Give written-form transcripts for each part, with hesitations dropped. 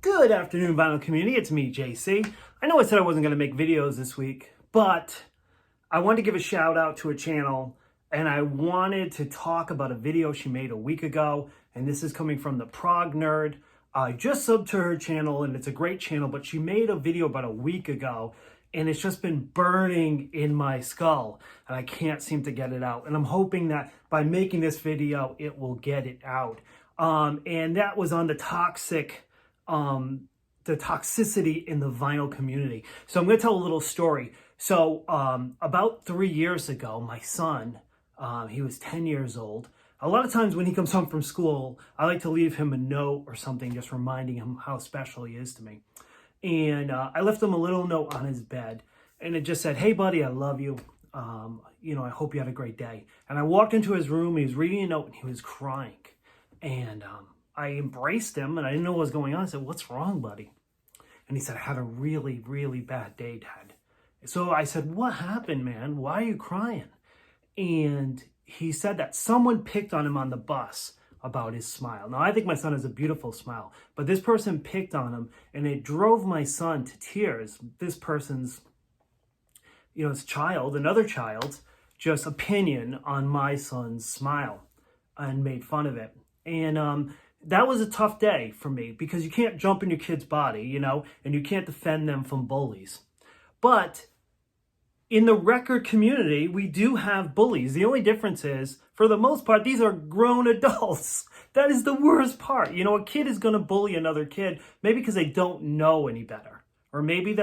Good afternoon, vinyl community. It's me, JC. I know I said I wasn't going to make videos this week, but I wanted to give a shout out to a channel, and I wanted to talk about a video she made a week ago, and this is coming from the Prog Nerd. I just subbed to her channel, and it's a great channel, but she made a video about a week ago, and it's just been burning in my skull, and I can't seem to get it out. And I'm hoping that by making this video, it will get it out. And that was on the toxicity in the vinyl community. So I'm going to tell a little story. So about 3 years ago, my son, he was 10 years old. A lot of times when he comes home from school, I like to leave him a note or something, just reminding him how special he is to me. And I left him a little note on his bed, and it just said, "Hey buddy, I love you. I hope you had a great day." And I walked into his room, he was reading a note, and he was crying. And I embraced him, and I didn't know what was going on. I said, "What's wrong, buddy?" And he said, "I had a really, really bad day, Dad." So I said, "What happened, man? Why are you crying?" And he said that someone picked on him on the bus about his smile. Now, I think my son has a beautiful smile, but this person picked on him, and it drove my son to tears. This person's, his child, another child's, just opinion on my son's smile, and made fun of it. And that was a tough day for me, because you can't jump in your kid's body, and you can't defend them from bullies. But in the record community, we do have bullies. The only difference is, for the most part, these are grown adults. That is the worst part. A kid is going to bully another kid, maybe because they don't know any better, or maybe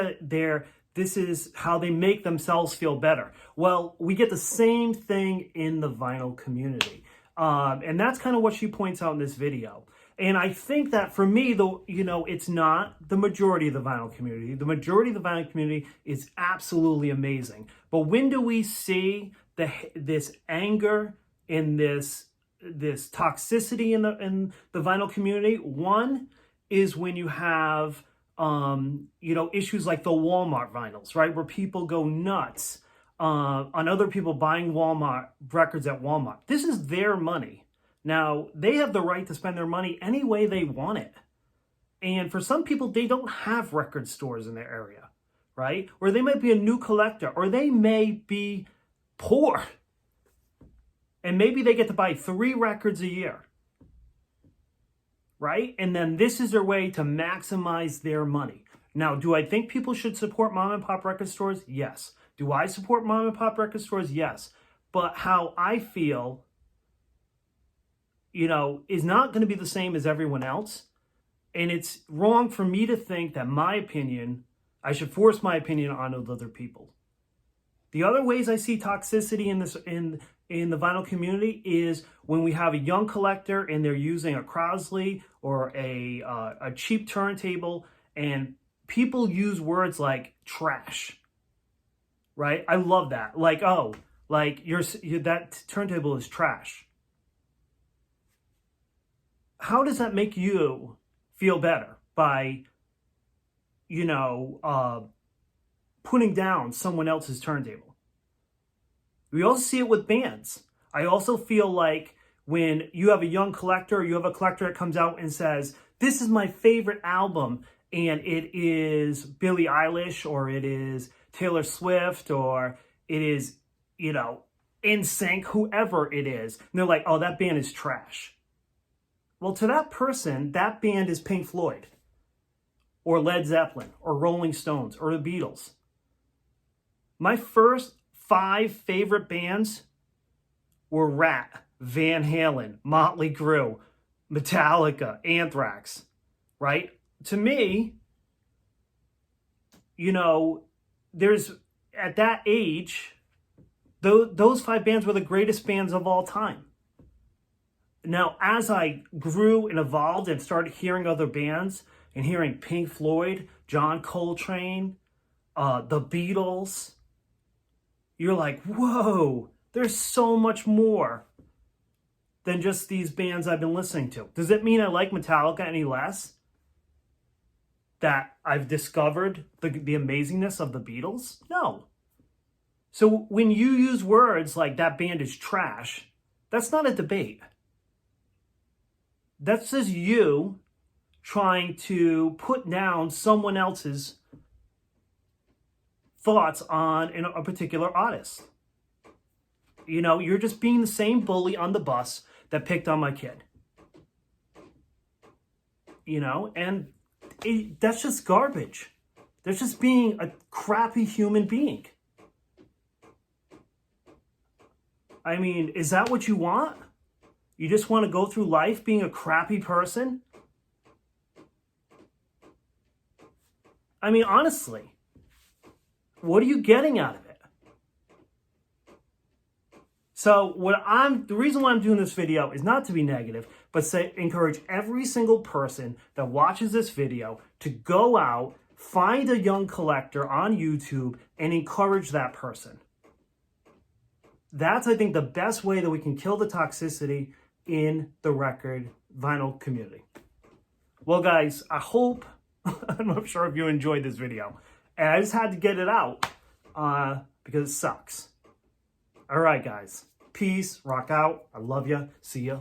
this is how they make themselves feel better. Well, we get the same thing in the vinyl community. And that's kind of what she points out in this video. And I think that for me, though, it's not the majority of the vinyl community. The majority of the vinyl community is absolutely amazing. But when do we see this anger and this toxicity in the vinyl community? One is when you have issues like the Walmart vinyls, right, where people go nuts on other people buying Walmart records at Walmart. This is their money. Now, they have the right to spend their money any way they want it. And for some people, they don't have record stores in their area, right? Or they might be a new collector, or they may be poor. And maybe they get to buy 3 records a year, right? And then this is their way to maximize their money. Now, do I think people should support mom and pop record stores? Yes. Do I support mom and pop record stores? Yes. But how I feel, is not going to be the same as everyone else. And it's wrong for me to think that I should force my opinion on other people. The other ways I see toxicity in the vinyl community is when we have a young collector and they're using a Crosley or a cheap turntable, and people use words like trash. Right? I love that. Like, oh, like that turntable is trash. How does that make you feel better by, putting down someone else's turntable? We also see it with bands. I also feel like when you have a young collector, or you have a collector that comes out and says, "This is my favorite album," and it is Billie Eilish, or it is Taylor Swift, or it is, NSYNC, whoever it is. And they're like, "Oh, that band is trash." Well, to that person, that band is Pink Floyd, or Led Zeppelin, or Rolling Stones, or the Beatles. My first 5 favorite bands were Rant, Van Halen, Motley Crue, Metallica, Anthrax, right? To me, there's, at that age, those 5 bands were the greatest bands of all time. Now, as I grew and evolved and started hearing other bands, and hearing Pink Floyd, John Coltrane, the Beatles, you're like, whoa, there's so much more than just these bands I've been listening to. Does it mean I like Metallica any less? That I've discovered the amazingness of the Beatles? No. So when you use words like "that band is trash," that's not a debate. That's just you trying to put down someone else's thoughts on a particular artist. You know, you're just being the same bully on the bus that picked on my kid. You know, and that's just garbage. That's just being a crappy human being. I mean, is that what you want? You just want to go through life being a crappy person? I mean, honestly, what are you getting out of it? So the reason why I'm doing this video is not to be negative, but encourage every single person that watches this video to go out, find a young collector on YouTube, and encourage that person. That's, I think, the best way that we can kill the toxicity in the record vinyl community. Well, guys, I hope, I'm not sure if you enjoyed this video, and I just had to get it out because it sucks. All right, guys. Peace. Rock out. I love you. See ya.